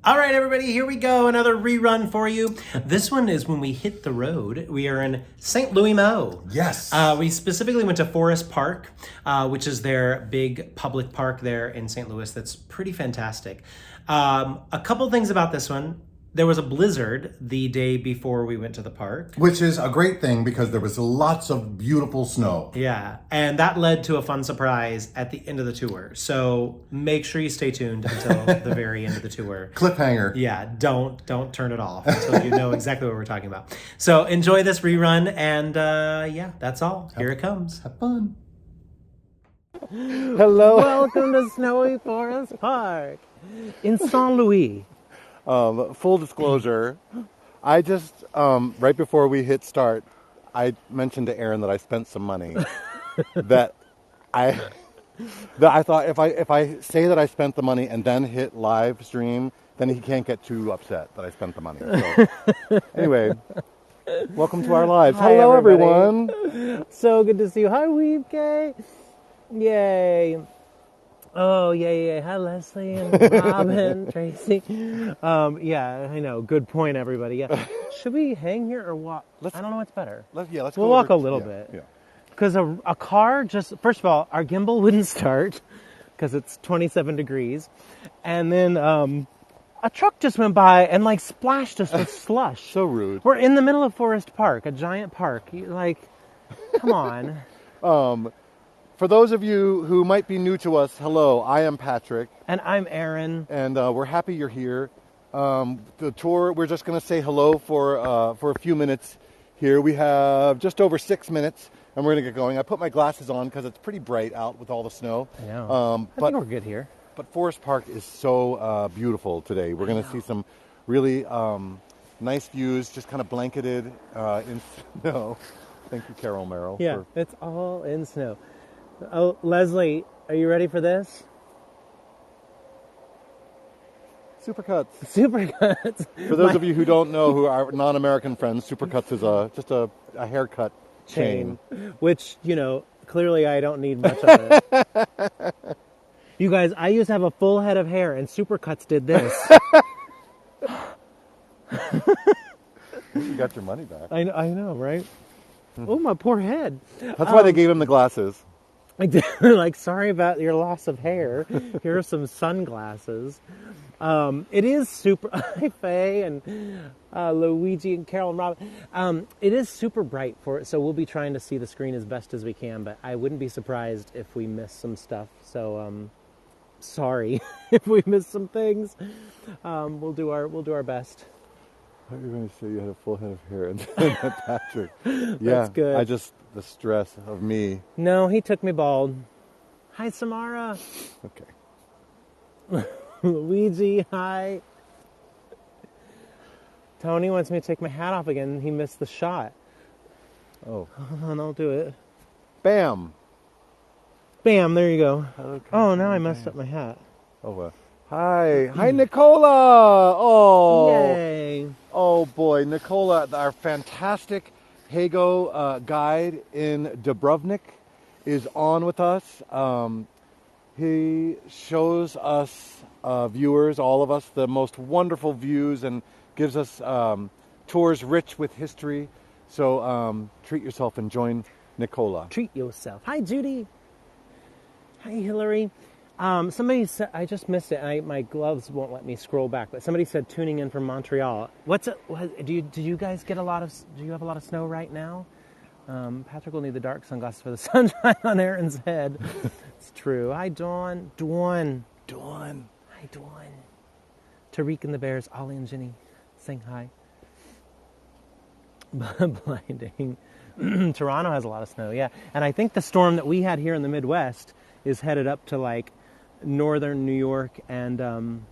All right, everybody, here we go. Another rerun for you. This one is when we hit the road. We are in St. Louis, Mo. Yes. We specifically went to Forest Park, which is their big public park there in St. Louis that's pretty fantastic. A couple things about this one. There was a blizzard the day before we went to the park. Which is a great thing because there was lots of beautiful snow. Yeah, and that led to a fun surprise at the end of the tour. So make sure you stay tuned until the very end of the tour. Cliffhanger. Yeah, don't turn it off until you know exactly what we're talking about. So enjoy this rerun, and yeah, that's all. Here it comes. Have fun. Hello. Welcome to Snowy Forest Park in St. Louis. Full disclosure, I just, right before we hit start, I mentioned to Aaron that I spent some money. that I thought if I say that I spent the money and then hit live stream, then he can't get too upset that I spent the money. So, anyway, welcome to our lives. Hi, Hello, everybody. everyone. So good to see you. Hi, Weebgay. Yay. Oh, yay. Hi, Leslie and Robin, Tracy. Yeah, I know. Good point, everybody. Yeah. Should we hang here or walk? I don't know what's better. Let's We'll go walk over- a little yeah, bit. Yeah. Because a car just, first of all, our gimbal wouldn't start because it's 27 degrees. And then a truck just went by and like splashed us with slush. So rude. We're in the middle of Forest Park, a giant park. Like, come on. For those of you who might be new to us, hello, I am Patrick. And I'm Aaron. And we're happy you're here. The tour, we're just going to say hello for a few minutes here. We have just over 6 minutes, and we're going to get going. I put my glasses on because it's pretty bright out with all the snow. I know. I think we're good here. But Forest Park is so beautiful today. We're going to see some really nice views, just kind of blanketed in snow. Thank you, Carol Merrill. Yeah, it's all in snow. Oh, Leslie, are you ready for this? Supercuts. Supercuts. For those of you who don't know, who are non-American friends, Supercuts is just a haircut chain. Which, clearly I don't need much of it. You guys, I used to have a full head of hair, and Supercuts did this. You got your money back. I know, right? Oh, my poor head. That's why they gave him the glasses. Like, sorry about your loss of hair. Here are some sunglasses. It is super. Hi, Faye and Luigi and Carol and Robin. It is super bright for it, so we'll be trying to see the screen as best as we can. But I wouldn't be surprised if we miss some stuff. So sorry if we miss some things. We'll do our best. I thought you were going to say you had a full head of hair and Patrick. Yeah, That's good. The stress of me. No, he took me bald. Hi, Samara. Okay. Luigi, hi. Tony wants me to take my hat off again. He missed the shot. Oh. Don't do it. Bam. Bam, there you go. Okay. Oh, now I messed up my hat. Oh, hi. Hi, Nicola. Oh. Yay. Oh, boy. Nicola, our fantastic Heygo guide in Dubrovnik, is on with us. He shows us viewers, all of us, the most wonderful views and gives us tours rich with history. So treat yourself and join Nicola. Treat yourself. Hi, Judy. Hi, Hillary. Somebody said, I just missed it. My gloves won't let me scroll back, but somebody said tuning in from Montreal. Do you guys get do you have a lot of snow right now? Patrick will need the dark sunglasses for the sunshine on Aaron's head. It's true. Hi, Dawn. Dawn. Hi, Dawn. Tariq and the Bears, Ollie and Ginny, saying hi. Blinding. Toronto has a lot of snow, yeah. And I think the storm that we had here in the Midwest is headed up to like northern New York and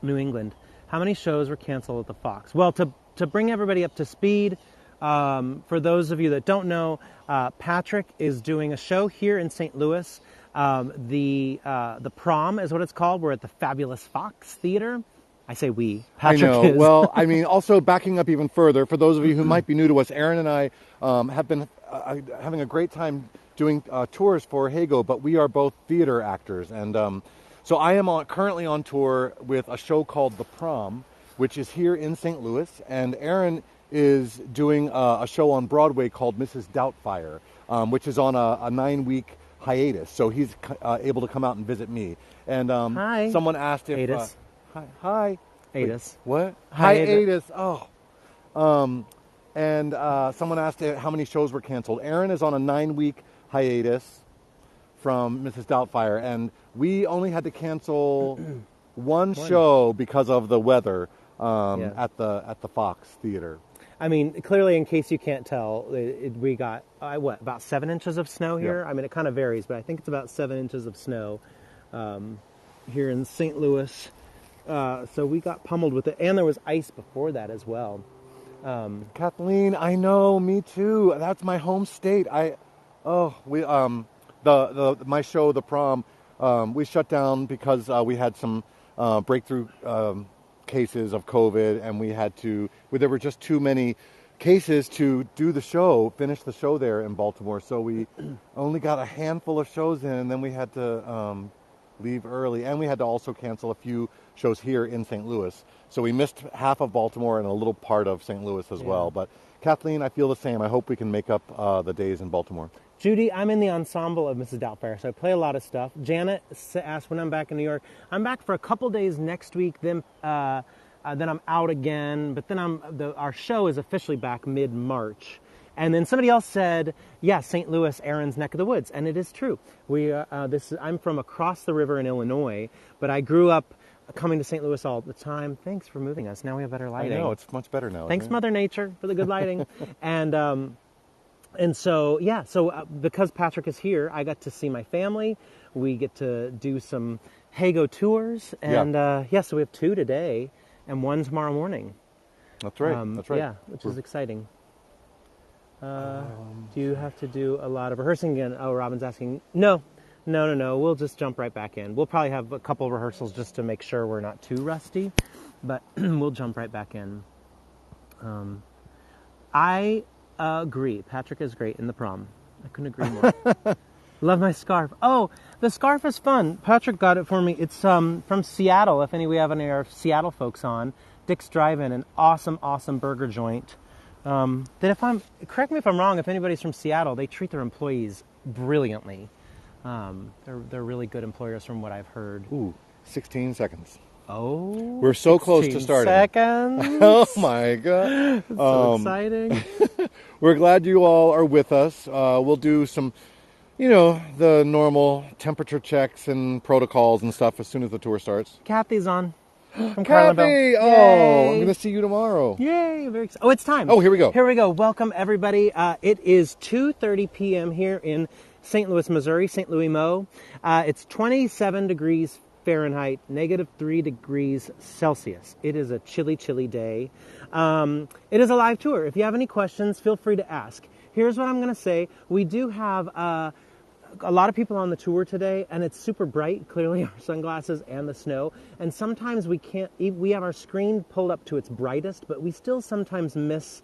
New England. How many shows were canceled at the Fox? Well, to bring everybody up to speed, for those of you that don't know, Patrick is doing a show here in St. Louis. The Prom is what it's called. We're at the Fabulous Fox Theater. I say we. Patrick I know. is. Well, I mean, also backing up even further, for those of you who might be new to us, Aaron and I have been having a great time doing tours for Heygo, but we are both theater actors. And So I am currently on tour with a show called The Prom, which is here in St. Louis, and Aaron is doing a show on Broadway called Mrs. Doubtfire, which is on a 9-week hiatus. So he's able to come out and visit me. And Hi. someone asked if... Atus. Hi. Atus. Wait, what? Hiatus. Oh. And someone asked how many shows were canceled. Aaron is on a 9-week hiatus from Mrs. Doubtfire, and we only had to cancel one show because of the weather at the Fox Theater. I mean, clearly, in case you can't tell, we got, about 7 inches of snow here? Yeah. I mean, it kind of varies, but I think it's about 7 inches of snow here in St. Louis. So we got pummeled with it, and there was ice before that as well. Kathleen, I know, me too. That's my home state. My show, The Prom, we shut down because we had some breakthrough cases of COVID, and there were just too many cases to do the show, finish the show there in Baltimore. So we only got a handful of shows in, and then we had to leave early, and we had to also cancel a few shows here in St. Louis. So we missed half of Baltimore and a little part of St. Louis as well. But Kathleen, I feel the same. I hope we can make up the days in Baltimore. Judy, I'm in the ensemble of Mrs. Doubtfire, so I play a lot of stuff. Janet asked when I'm back in New York. I'm back for a couple days next week, then I'm out again, but then our show is officially back mid-March. And then somebody else said, yeah, St. Louis, Aaron's neck of the woods, and it is true. I'm from across the river in Illinois, but I grew up coming to St. Louis all the time. Thanks for moving us. Now we have better lighting. I know, it's much better now. Thanks, Mother Nature, for the good lighting. And so because Patrick is here, I got to see my family. We get to do some Heygo tours, and so we have 2 today and 1 tomorrow morning. That's right. That's right. Yeah, which is exciting. Do you have to do a lot of rehearsing again? Oh, Robin's asking. No. We'll just jump right back in. We'll probably have a couple of rehearsals just to make sure we're not too rusty, but we'll jump right back in. I agree. Patrick is great in The Prom. I couldn't agree more. Love my scarf. Oh, the scarf is fun. Patrick got it for me. It's from Seattle. If we have any of our Seattle folks on, Dick's Drive-In, an awesome burger joint. Correct me if I'm wrong, if anybody's from Seattle, they treat their employees brilliantly. They're really good employers from what I've heard. Ooh, 16 seconds. Oh, we're so close to starting. Seconds. Oh my God. So exciting. We're glad you all are with us. We'll do some, the normal temperature checks and protocols and stuff as soon as the tour starts. Kathy's on. From Kathy! Oh, I'm going to see you tomorrow. Yay, very excited. Oh, it's time. Oh, here we go. Welcome, everybody. It is 2:30 p.m. here in St. Louis, Missouri, St. Louis Mo. It's 27 degrees Fahrenheit, -3 degrees Celsius. It is a chilly day. It is a live tour. If you have any questions, feel free to ask. Here's what I'm going to say. We do have a lot of people on the tour today, and it's super bright, clearly our sunglasses and the snow. And sometimes we have our screen pulled up to its brightest, but we still sometimes miss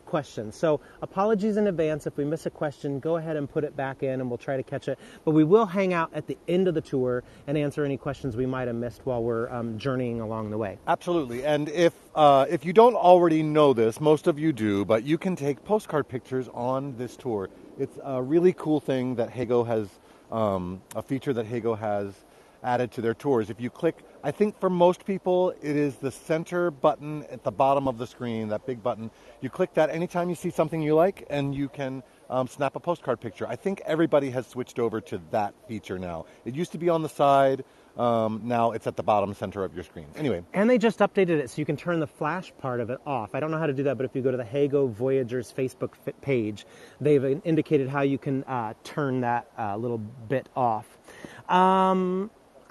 questions. So apologies in advance if we miss a question. Go ahead and put it back in and we'll try to catch it. But we will hang out at the end of the tour and answer any questions we might have missed while we're journeying along the way. Absolutely. And if you don't already know this, most of you do, but you can take postcard pictures on this tour. It's a really cool thing that Heygo has, a feature that Heygo has added to their tours. If you click, I think for most people, it is the center button at the bottom of the screen, that big button. You click that anytime you see something you like, and you can snap a postcard picture. I think everybody has switched over to that feature now. It used to be on the side. Now it's at the bottom center of your screen. Anyway. And they just updated it so you can turn the flash part of it off. I don't know how to do that, but if you go to the Heygo Voyagers Facebook page, they've indicated how you can turn that little bit off.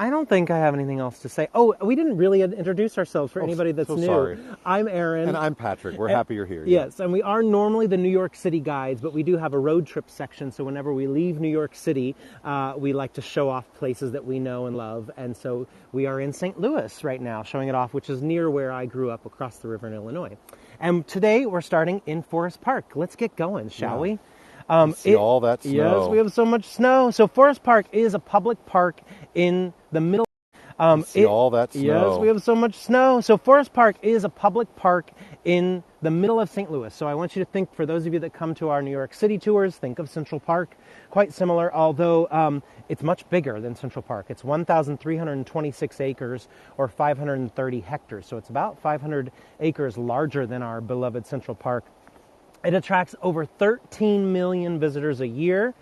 I don't think I have anything else to say. Oh, we didn't really introduce ourselves for anybody that's new. Sorry. I'm Aaron. And I'm Patrick. We're happy you're here. Yes, and we are normally the New York City guides, but we do have a road trip section, so whenever we leave New York City, we like to show off places that we know and love, and so we are in St. Louis right now, showing it off, which is near where I grew up across the river in Illinois. And today we're starting in Forest Park. Let's get going, shall we? See all that snow. Yes, we have so much snow. So Forest Park is a public park in the middle. See all that snow. Yes, we have so much snow. So Forest Park is a public park in the middle of St. Louis. So I want you to think, for those of you that come to our New York City tours, think of Central Park. Quite similar, although it's much bigger than Central Park. It's 1,326 acres or 530 hectares. So it's about 500 acres larger than our beloved Central Park. It attracts over 13 million visitors a year.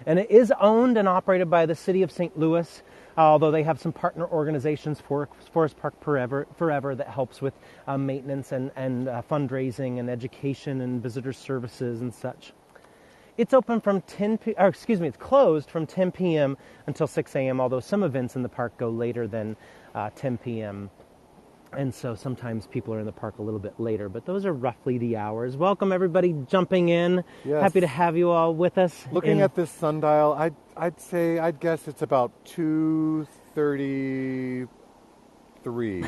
And it is owned and operated by the city of St. Louis, although they have some partner organizations, Forest Park Forever, that helps with maintenance and fundraising and education and visitor services and such. It's open from it's closed from 10 p.m. until 6 a.m., although some events in the park go later than 10 p.m. And so sometimes people are in the park a little bit later, but those are roughly the hours. Welcome everybody jumping in. Yes. Happy to have you all with us. Looking at this sundial, I'd guess it's about 2:33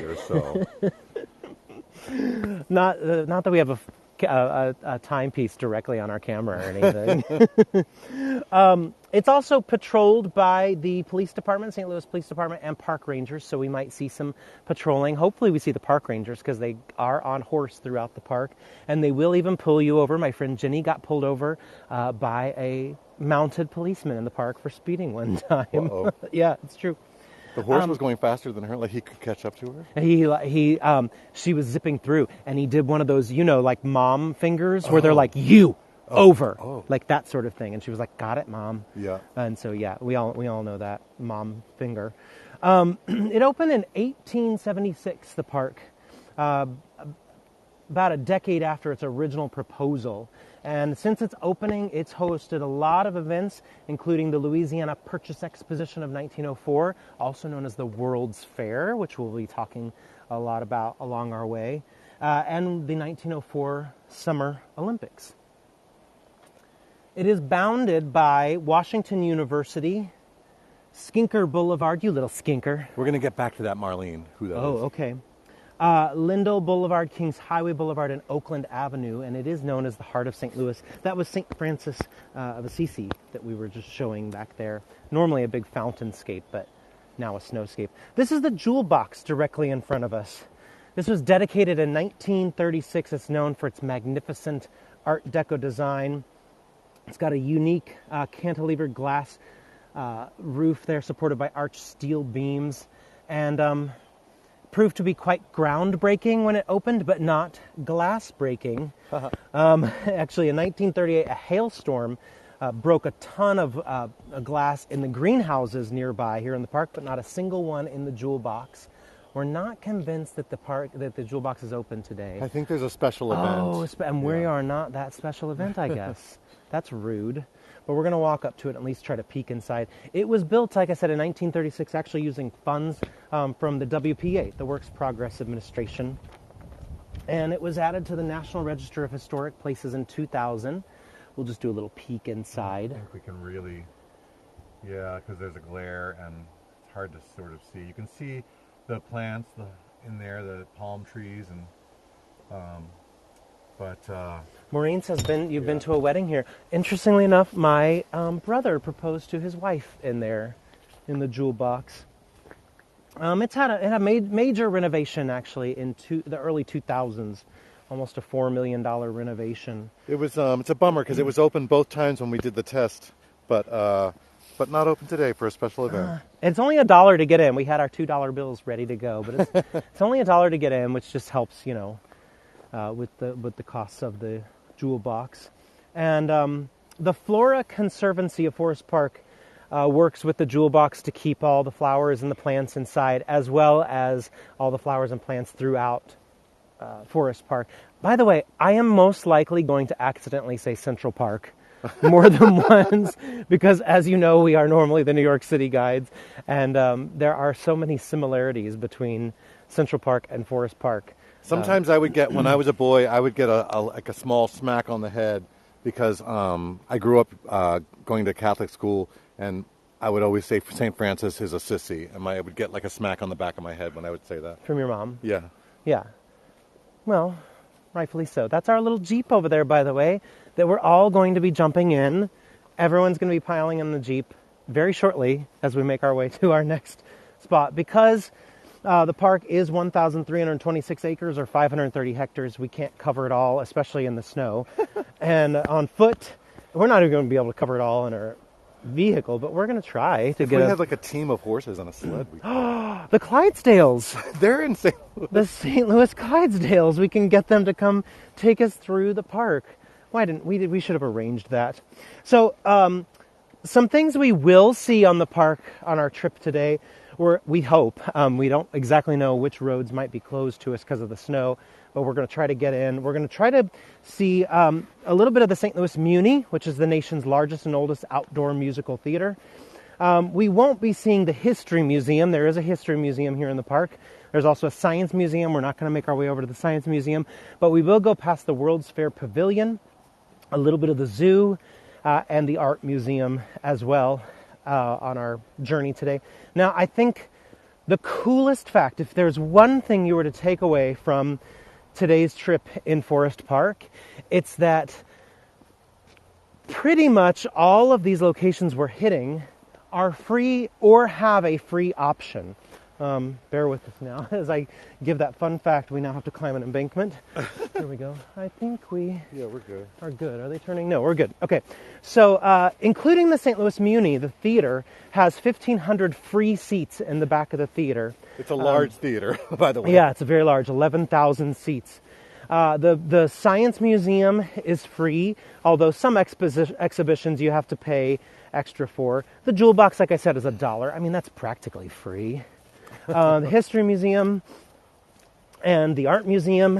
or so. Not that we have a timepiece directly on our camera or anything. It's also patrolled by the police department, St. Louis Police Department, and park rangers, so we might see some patrolling. Hopefully we see the park rangers because they are on horse throughout the park, and they will even pull you over. My friend Jenny got pulled over by a mounted policeman in the park for speeding one time. Uh-oh. Yeah, it's true. The horse was going faster than her, like he could catch up to her? She was zipping through, and he did one of those, like mom fingers, where they're like, you, over, like that sort of thing. And she was like, got it, Mom. Yeah. And so, yeah, we all know that mom finger. It opened in 1876, the park, about a decade after its original proposal. And since its opening, it's hosted a lot of events, including the Louisiana Purchase Exposition of 1904, also known as the World's Fair, which we'll be talking a lot about along our way, and the 1904 Summer Olympics. It is bounded by Washington University, Skinker Boulevard, you little skinker. We're going to get back to that, Marlene, who that is. Oh, okay. Lindell Boulevard, Kings Highway Boulevard, and Oakland Avenue, and it is known as the heart of St. Louis. That was St. Francis of Assisi that we were just showing back there. Normally a big fountainscape, but now a snowscape. This is the Jewel Box directly in front of us. This was dedicated in 1936. It's known for its magnificent Art Deco design. It's got a unique cantilevered glass roof there, supported by arched steel beams, and proved to be quite groundbreaking when it opened, but not glass-breaking. Actually, in 1938, a hailstorm broke a ton of glass in the greenhouses nearby here in the park, but not a single one in the Jewel Box. We're not convinced that the Jewel Box is open today. I think there's a special event. Oh, and we are not that special event, I guess. That's rude. But we're going to walk up to it and at least try to peek inside. It was built, like I said, in 1936, actually using funds from the WPA, the Works Progress Administration. And it was added to the National Register of Historic Places in 2000. We'll just do a little peek inside. I think we can really, because there's a glare and it's hard to sort of see. You can see the plants in there, the palm trees, and Maureen says, you've been to a wedding here. Interestingly enough, my brother proposed to his wife in there, in the Jewel Box. It had a major renovation, actually, in the early 2000s. Almost a $4 million renovation. It was it's a bummer because it was open both times when we did the test, but not open today for a special event. It's only $1 to get in. We had our $2 bills ready to go, but it's only $1 to get in, which just helps, with the costs of the Jewel Box. And the Flora Conservancy of Forest Park works with the Jewel Box to keep all the flowers and the plants inside, as well as all the flowers and plants throughout Forest Park. By the way, I am most likely going to accidentally say Central Park more than once, because as you know, we are normally the New York City guides, and there are so many similarities between Central Park and Forest Park. Sometimes I would get, when I was a boy, I would get a small smack on the head because I grew up going to Catholic school, and I would always say St. Francis is a sissy, and I would get like a smack on the back of my head when I would say that. From your mom? Yeah. Yeah. Well, rightfully so. That's our little Jeep over there, by the way, that we're all going to be jumping in. Everyone's going to be piling in the Jeep very shortly as we make our way to our next spot because the park is 1,326 acres or 530 hectares. We can't cover it all, especially in the snow. And on foot, we're not even going to be able to cover it all in our vehicle, but we're going to try to If get we had like a team of horses on a sled, the Clydesdales. they're in St. Louis. The St. Louis Clydesdales. We can get them to come take us through the park. Why didn't we? We should have arranged that. So, some things we will see on the park on our trip today, we hope. We don't exactly know which roads might be closed to us because of the snow, but we're going to try to get in. We're going to try to see a little bit of the St. Louis Muni, which is the nation's largest and oldest outdoor musical theater. We won't be seeing the History Museum. There is a History Museum here in the park. There's also a Science Museum. We're not going to make our way over to the Science Museum, but we will go past the World's Fair Pavilion, a little bit of the zoo, and the Art Museum as well on our journey today. Now, I think the coolest fact, if there's one thing you were to take away from today's trip in Forest Park, it's that pretty much all of these locations we're hitting are free or have a free option. Bear with us now as I give that fun fact. We now have to climb an embankment. Here we go. I think we We're good. are good. Are they turning? No, we're good. Okay. So including the St. Louis Muni, the theater has 1,500 free seats in the back of the theater. It's a large theater, by the way. Yeah, it's a very large, 11,000 seats. The Science Museum is free, although some exhibitions you have to pay extra for. The Jewel Box, like I said, is $1. I mean, that's practically free. The History Museum and the Art Museum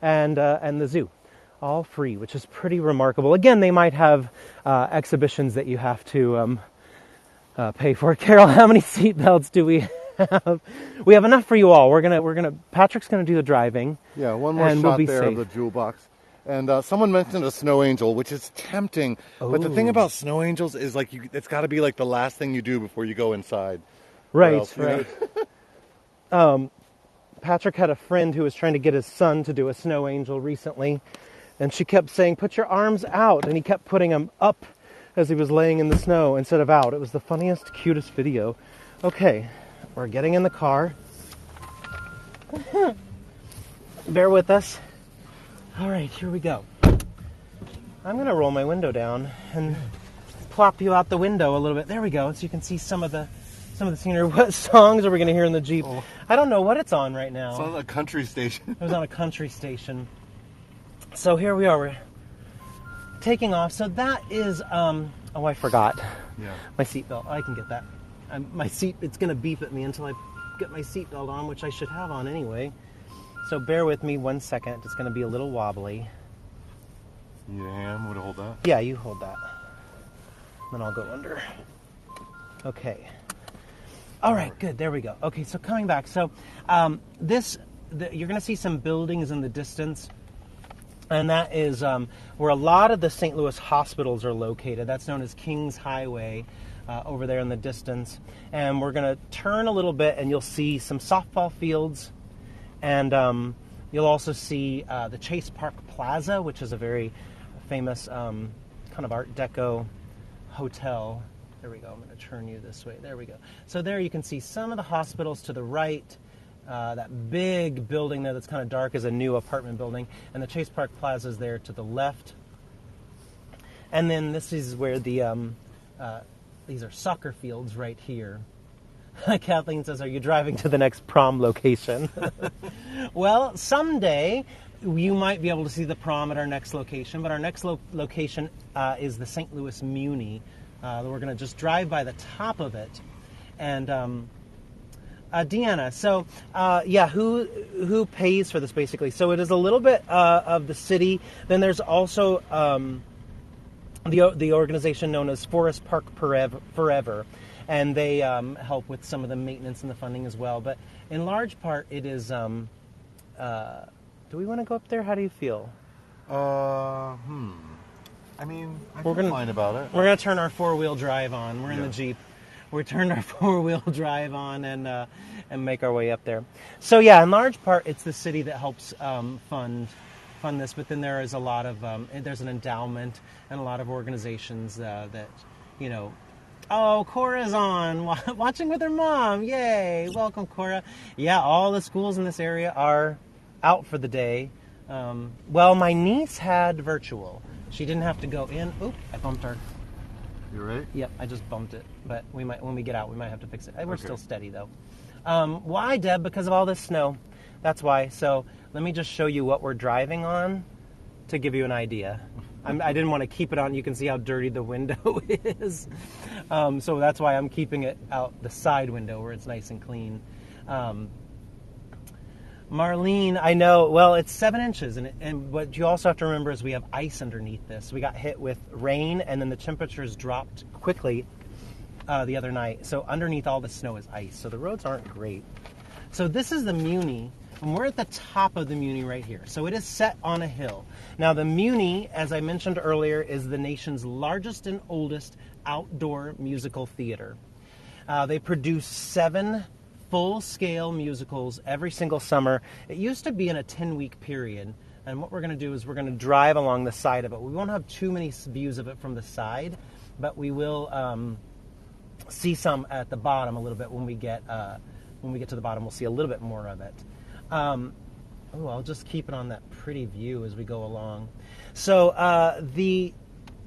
and the zoo, all free, which is pretty remarkable. Again, they might have exhibitions that you have to pay for. Carol, how many seatbelts do we have? We have enough for you all. Patrick's gonna do the driving. Yeah, one more and shot we'll be there safe. of the Jewel Box. And someone mentioned a snow angel, which is tempting. But the thing about snow angels is like it's got to be like the last thing you do before you go inside. Right, else, you know? right. Patrick had a friend who was trying to get his son to do a snow angel recently, and she kept saying, "Put your arms out," and he kept putting them up as he was laying in the snow instead of out. It was the funniest, cutest video. Okay, we're getting in the car. Bear with us. All right, here we go. I'm going to roll my window down and plop you out the window a little bit. There we go, so you can see some of the scenery. What songs are we going to hear in the Jeep? Oh. I don't know what it's on right now. It's on a country station. It was on a country station. So here we are. We're taking off. So that is, oh, I forgot. Yeah. My seatbelt. I can get that. It's going to beep at me until I get my seatbelt on, which I should have on anyway. So bear with me 1 second. It's going to be a little wobbly. You need a hand? Would it hold that? Yeah, you hold that. Then I'll go under. Okay. All right, good. There we go. Okay, so coming back. So you're going to see some buildings in the distance. And that is where a lot of the St. Louis hospitals are located. That's known as Kings Highway over there in the distance. And we're going to turn a little bit and you'll see some softball fields. And you'll also see the Chase Park Plaza, which is a very famous kind of Art Deco hotel. There we go. I'm going to turn you this way. There we go. So there you can see some of the hospitals to the right. That big building there that's kind of dark is a new apartment building. And the Chase Park Plaza is there to the left. And then this is where these are soccer fields right here. Kathleen says, "Are you driving to the next prom location?" Well, someday you might be able to see the prom at our next location, but our next location is the St. Louis Muni. We're going to just drive by the top of it. And Deanna, so who pays for this basically? So it is a little bit of the city. Then there's also the organization known as Forest Park Forever. And they help with some of the maintenance and the funding as well. But in large part, it is... do we want to go up there? How do you feel? I mean, I feel fine about it. We're going to turn our four-wheel drive on. We're in the Jeep. We turned our four-wheel drive on and make our way up there. So yeah, in large part, it's the city that helps fund this. But then there is a lot of... there's an endowment and a lot of organizations that, Oh, Cora's on, watching with her mom. Yay! Welcome, Cora. Yeah, all the schools in this area are out for the day. Well, my niece had virtual. She didn't have to go in. Oop, I bumped her. You right? Yep, I just bumped it. But we might, when we get out, we might have to fix it. We're Okay. still steady, though. Why, Deb? Because of all this snow. That's why. So let me just show you what we're driving on to give you an idea. I didn't want to keep it on. You can see how dirty the window is. So that's why I'm keeping it out the side window where it's nice and clean. Marlene, I know, well, it's 7 inches. And what you also have to remember is we have ice underneath this. We got hit with rain, and then the temperatures dropped quickly the other night. So underneath all the snow is ice. So the roads aren't great. So this is the Muni. And we're at the top of the Muni right here. So it is set on a hill. Now the Muni, as I mentioned earlier, is the nation's largest and oldest outdoor musical theater. They produce 7 full-scale musicals every single summer. It used to be in a 10-week period. And what we're going to do is we're going to drive along the side of it. We won't have too many views of it from the side, but we will see some at the bottom a little bit when we get to the bottom. We'll see a little bit more of it. I'll just keep it on that pretty view as we go along. So the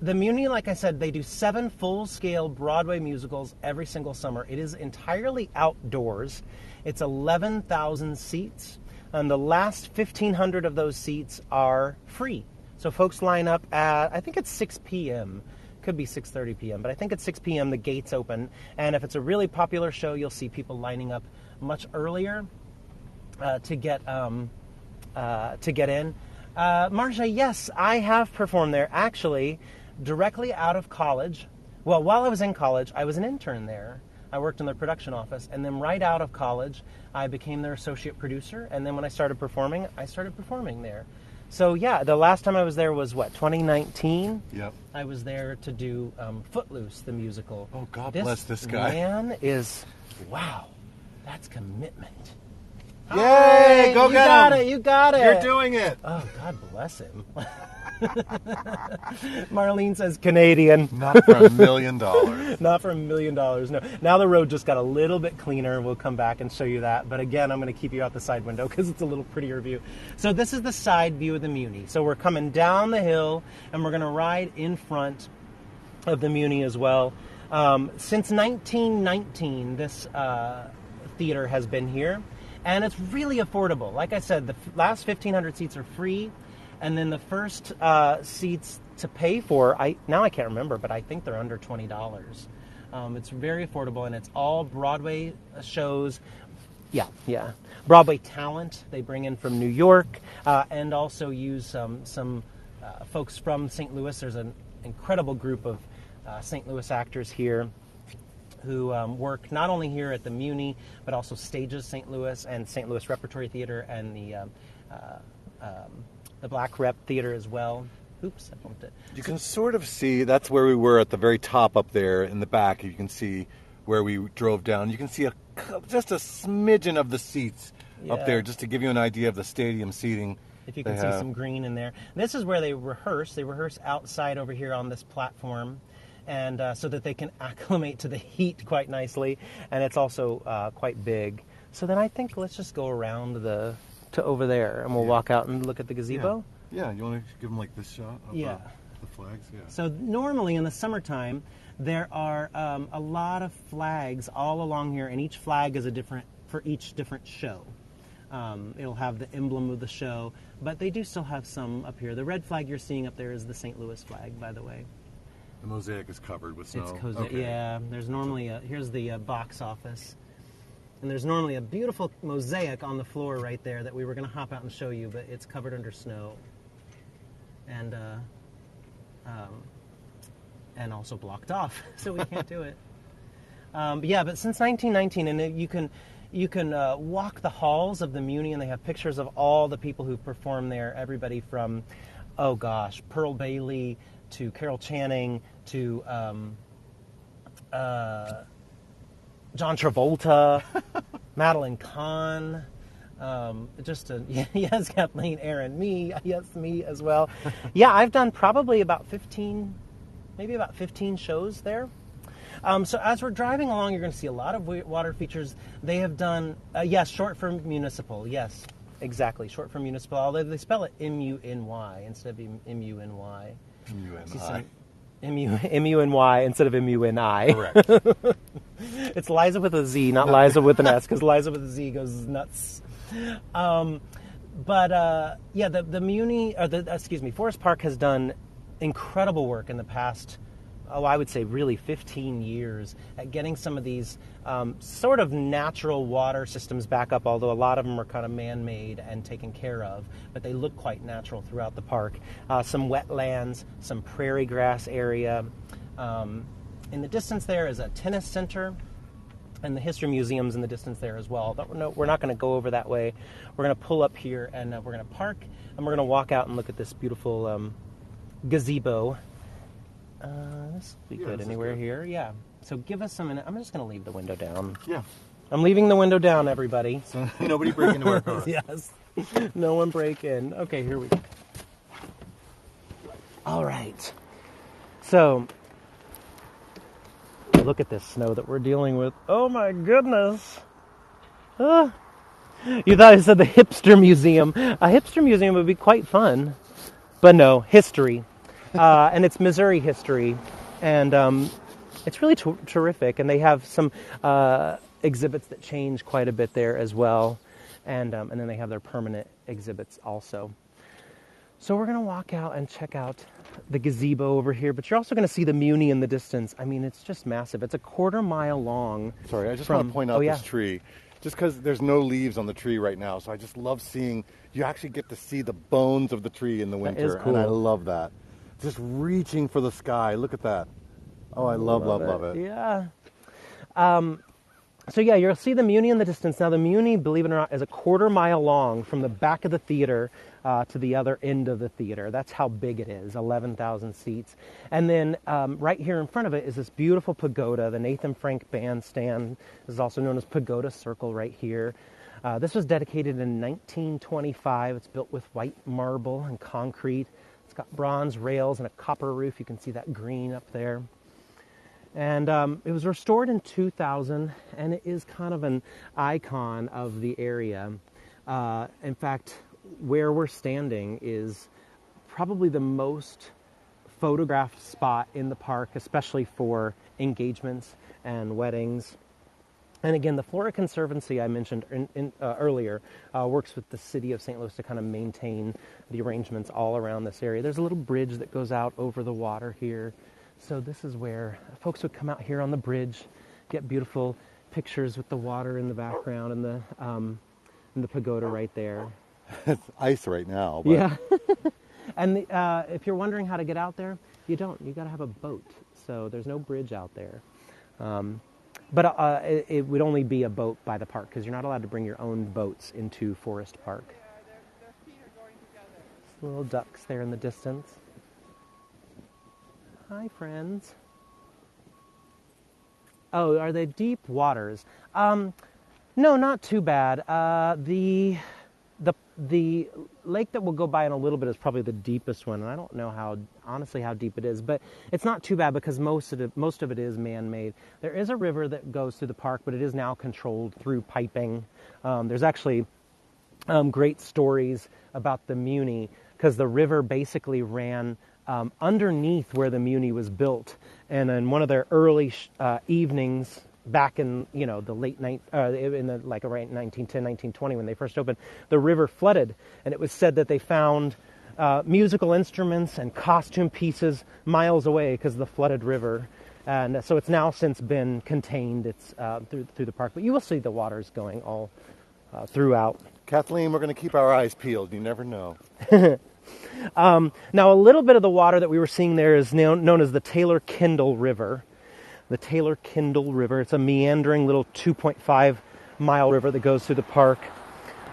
Muni, like I said, they do 7 full-scale Broadway musicals every single summer. It is entirely outdoors. It's 11,000 seats, and the last 1,500 of those seats are free. So folks line up at, I think it's 6 p.m., could be 6:30 p.m., but I think at 6 p.m. the gates open, and if it's a really popular show, you'll see people lining up much earlier to get in. Marcia, yes, I have performed there. Actually, directly out of college. Well, while I was in college, I was an intern there. I worked in their production office, and then right out of college, I became their associate producer. And then when I started performing there. So yeah, the last time I was there was 2019. Yep. I was there to do Footloose, the musical. Oh, God bless this guy. Man is, wow, that's commitment. Yay! Hey, Go you get got him. it. You got it. You're doing it. Oh, God bless him. Marlene says Canadian. Not for $1 million. Not for $1 million, no. Now the road just got a little bit cleaner. We'll come back and show you that. But again, I'm going to keep you out the side window because it's a little prettier view. So this is the side view of the Muni. So we're coming down the hill, and we're going to ride in front of the Muni as well. Since 1919, this theater has been here. And it's really affordable. Like I said, the last 1,500 seats are free. And then the first seats to pay for, I can't remember, but I think they're under $20. It's very affordable, and it's all Broadway shows. Yeah. Broadway talent they bring in from New York, and also use some folks from St. Louis. There's an incredible group of St. Louis actors here who work not only here at the Muni, but also stages St. Louis and St. Louis Repertory Theater and the Black Rep Theater as well. Oops, I bumped it. You can sort of see, that's where we were at the very top up there in the back. You can see where we drove down. You can see just a smidgen of the seats up there, just to give you an idea of the stadium seating. If you can see some green in there. This is where they rehearse. They rehearse outside over here on this platform, and so that they can acclimate to the heat quite nicely. And it's also quite big. So then I think let's just go around to over there, and we'll walk out and look at the gazebo. Yeah, you want to give them like this shot of the flags? Yeah. So normally in the summertime, there are a lot of flags all along here, and each flag is for each different show. It'll have the emblem of the show, but they do still have some up here. The red flag you're seeing up there is the St. Louis flag, by the way. The mosaic is covered with snow. It's cozy. Okay. Yeah, there's normally here's the box office. And there's normally a beautiful mosaic on the floor right there that we were going to hop out and show you, but it's covered under snow. And also blocked off, so we can't do it. But since 1919, and you can walk the halls of the Muni, and they have pictures of all the people who perform there. Everybody from, Pearl Bailey to Carol Channing to John Travolta, Madeline Kahn. Yes, Kathleen, Aaron, me as well. Yeah, I've done probably about 15 shows there. So as we're driving along, you're going to see a lot of water features. They have done, yes, short for municipal. Yes, exactly, short for municipal. Although they spell it M-U-N-Y instead of M-U-N-Y. M-U-N-I. M-U-N-Y instead of M-U-N-I. Correct. It's Liza with a Z, not Liza with an S, because Liza with a Z goes nuts. The Forest Park has done incredible work in the past, I would say really 15 years at getting some of these sort of natural water systems back up, although a lot of them are kind of man-made and taken care of, but they look quite natural throughout the park. Some wetlands, some prairie grass area. In the distance there is a tennis center, and the history museum's in the distance there as well. But we're not going to go over that way. We're going to pull up here, and we're going to park, and we're going to walk out and look at this beautiful gazebo. This will be good anywhere here. Yeah. So give us a minute. I'm just going to leave the window down. Yeah. I'm leaving the window down, everybody. So nobody break into our car. Yes. No one break in. Okay, here we go. All right. So look at this snow that we're dealing with. Oh my goodness. You thought I said the hipster museum. A hipster museum would be quite fun. But no, history. And it's Missouri history. And it's really terrific. And they have some exhibits that change quite a bit there as well. And then they have their permanent exhibits also. So we're going to walk out and check out the gazebo over here. But you're also going to see the Muni in the distance. I mean, it's just massive. It's a 1/4 mile long. Sorry, I just want to point out this tree. Just because there's no leaves on the tree right now. So I just love seeing, you actually get to see the bones of the tree in the winter. That is cool. And I love that. Just reaching for the sky. Look at that. Oh, I love it. Yeah. So yeah, you'll see the Muni in the distance. Now the Muni, believe it or not, is a 1/4 mile long from the back of the theater to the other end of the theater. That's how big it is, 11,000 seats. And then right here in front of it is this beautiful pagoda, the Nathan Frank Bandstand. This is also known as Pagoda Circle right here. This was dedicated in 1925. It's built with white marble and concrete. It's got bronze rails and a copper roof. You can see that green up there. And it was restored in 2000, and it is kind of an icon of the area. In fact, where we're standing is probably the most photographed spot in the park, especially for engagements and weddings. And again, the Flora Conservancy I mentioned earlier works with the city of St. Louis to kind of maintain the arrangements all around this area. There's a little bridge that goes out over the water here. So this is where folks would come out here on the bridge, get beautiful pictures with the water in the background and the pagoda right there. It's ice right now. But... Yeah. And if you're wondering how to get out there, you don't. You got to have a boat. So there's no bridge out there. But it would only be a boat by the park because you're not allowed to bring your own boats into Forest Park. Their feet are going together. Little ducks there in the distance. Hi, friends. Oh, are they deep waters? No, not too bad. The lake that we'll go by in a little bit is probably the deepest one, and I don't know honestly how deep it is, but it's not too bad because most of it is man-made. There is a river that goes through the park, but it is now controlled through piping. There's actually great stories about the Muni because the river basically ran underneath where the Muni was built, and in one of their early evenings back in the late around 1910, 1920 when they first opened, the river flooded, and it was said that they found musical instruments and costume pieces miles away because of the flooded river, and so it's now since been contained. It's through the park, but you will see the waters going all throughout. Kathleen, we're going to keep our eyes peeled. You never know. Now, a little bit of the water that we were seeing there is known as the Taylor-Kendall River. The Taylor-Kendall River. It's a meandering little 2.5 mile river that goes through the park.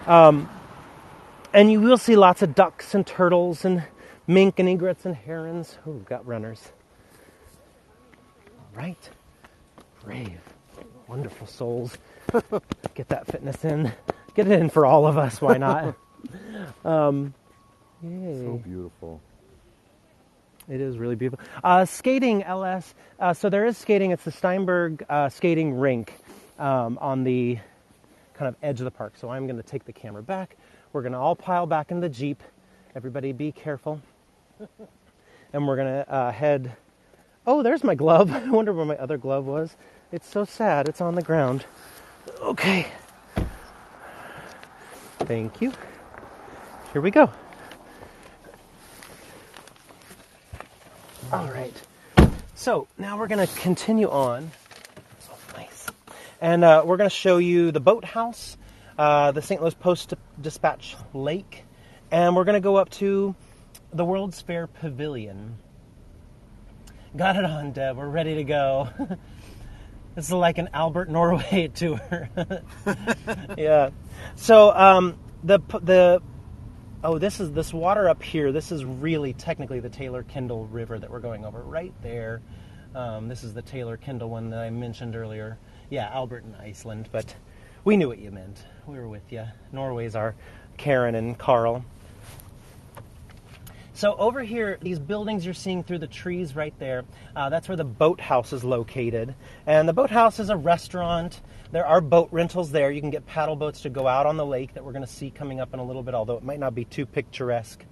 And you will see lots of ducks and turtles and mink and egrets and herons. Oh, we've got runners. All right. Brave. Wonderful souls. Get that fitness in. Get it in for all of us. Why not? Yay. So beautiful. It is really beautiful. Skating, LS. So there is skating. It's the Steinberg skating rink on the kind of edge of the park. So I'm going to take the camera back. We're going to all pile back in the Jeep. Everybody be careful. And we're going to head... Oh, there's my glove. I wonder where my other glove was. It's so sad. It's on the ground. Okay. Thank you. Here we go. All right. So now we're going to continue on. Oh, nice. And we're going to show you the boathouse, the St. Louis Post-Dispatch Lake, and we're going to go up to the World's Fair Pavilion. Got it on, Deb. We're ready to go. This is like an Albert Norway tour. Yeah. So this water up here. This is really technically the Taylor Kendall River that we're going over right there. This is the Taylor Kendall one that I mentioned earlier. Yeah, Albert in Iceland, but we knew what you meant. We were with you. Norway's our Karen and Carl. So over here, these buildings you're seeing through the trees right there, that's where the boathouse is located. And the boathouse is a restaurant. There are boat rentals there. You can get paddle boats to go out on the lake that we're going to see coming up in a little bit, although it might not be too picturesque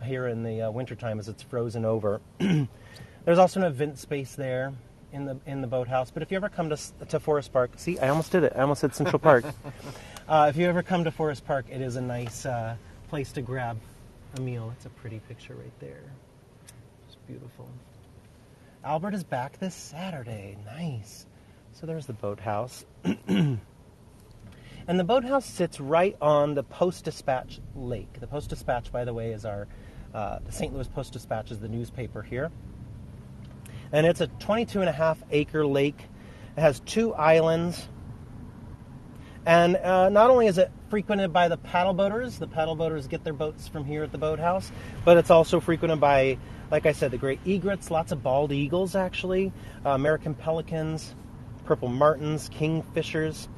here in the wintertime as it's frozen over. There's also an event space there in the boathouse. But if you ever come to Forest Park, see, I almost did it. I almost said Central Park. If you ever come to Forest Park, it is a nice place to grab a meal. It's a pretty picture right there. It's beautiful. Albert is back this Saturday. Nice. So there's the boathouse. And the boathouse sits right on the Post-Dispatch Lake. The Post-Dispatch, by the way, is the St. Louis Post-Dispatch is the newspaper here. And it's a 22.5-acre lake. It has 2 islands. And not only is it frequented by the paddle boaters get their boats from here at the boathouse, but it's also frequented by, like I said, the great egrets, lots of bald eagles actually, American pelicans, purple martins, kingfishers.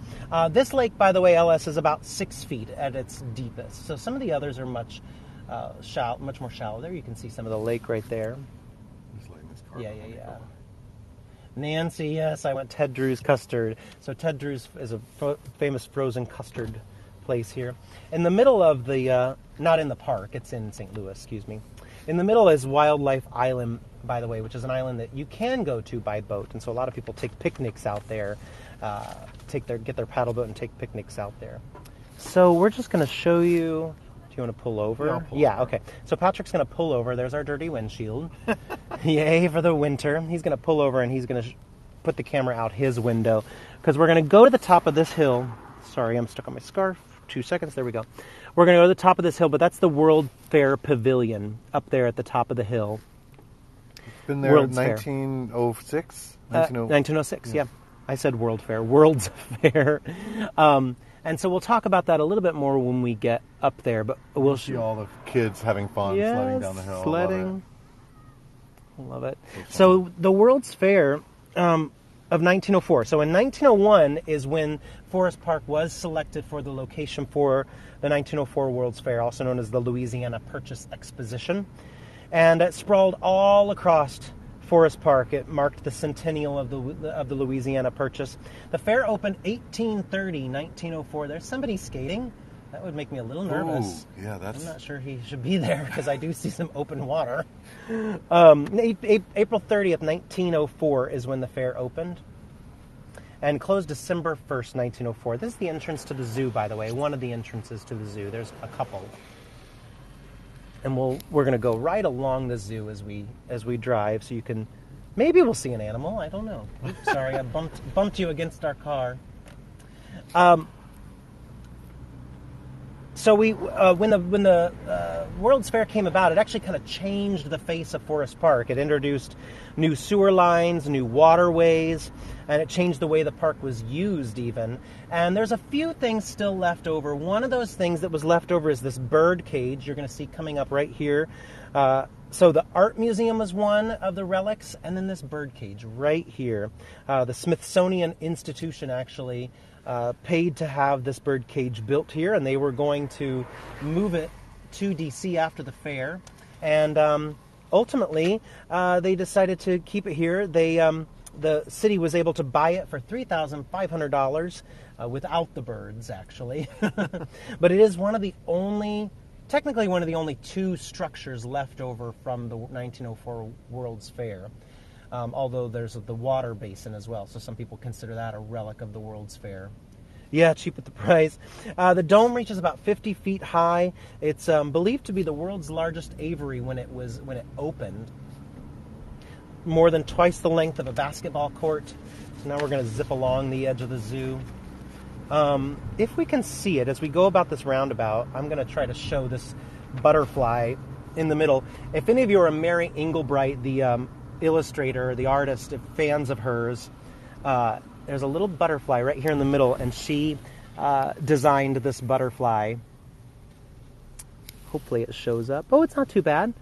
This lake, by the way, LS, is about 6 feet at its deepest. So some of the others are much more shallow. There you can see some of the lake right there. He's letting this car Yeah. Nancy, yes, I went Ted Drew's Custard. So Ted Drew's is a famous frozen custard place here. In the middle of the, not in the park, it's in St. Louis, excuse me. In the middle is Wildlife Island, by the way, which is an island that you can go to by boat. And so a lot of people take picnics out there, get their paddle boat and take picnics out there. So we're just going to show you. You want to pull over? Yeah, okay. So Patrick's going to pull over. There's our dirty windshield. Yay for the winter. He's going to pull over and he's going to put the camera out his window because we're going to go to the top of this hill. Sorry, I'm stuck on my scarf. 2 seconds. There we go. We're going to go to the top of this hill, but that's the World Fair Pavilion up there at the top of the hill. It's been there in 1906? 1906, yeah. I said World Fair. World's Fair. And so we'll talk about that a little bit more when we get up there. But we'll see all the kids having fun sledding down the hill. Sledding. Love it. So the World's Fair of 1904. So in 1901 is when Forest Park was selected for the location for the 1904 World's Fair, also known as the Louisiana Purchase Exposition. And it sprawled all across Forest Park. It marked the centennial of the Louisiana Purchase. The fair opened 1830, 1904. There's somebody skating. That would make me a little nervous. Ooh, yeah, I'm not sure he should be there because I do see some open water. April 30th, 1904 is when the fair opened and closed December 1st, 1904. This is the entrance to the zoo, by the way, one of the entrances to the zoo. There's a couple. And we're going to go right along the zoo as we drive, so you can maybe we'll see an animal. I don't know. Oops, sorry, I bumped you against our car. So when the World's Fair came about, it actually kind of changed the face of Forest Park. It introduced new sewer lines, new waterways, and it changed the way the park was used even. And there's a few things still left over. One of those things that was left over is this bird cage you're going to see coming up right here. So the Art Museum is one of the relics, and then this bird cage right here. The Smithsonian Institution actually paid to have this bird cage built here, and they were going to move it to D.C. after the fair. And ultimately, they decided to keep it here. The city was able to buy it for $3,500 without the birds, actually. But it is technically one of the only two structures left over from the 1904 World's Fair. Although there's the water basin as well, so some people consider that a relic of the World's Fair. Yeah, cheap at the price. The dome reaches about 50 feet high. It's believed to be the world's largest aviary when it opened. More than twice the length of a basketball court. So now we're going to zip along the edge of the zoo. If we can see it as we go about this roundabout, I'm going to try to show this butterfly in the middle. If any of you are a Mary Englebright, the illustrator, the artist, fans of hers, there's a little butterfly right here in the middle, and she designed this butterfly. Hopefully it shows up. Oh, it's not too bad.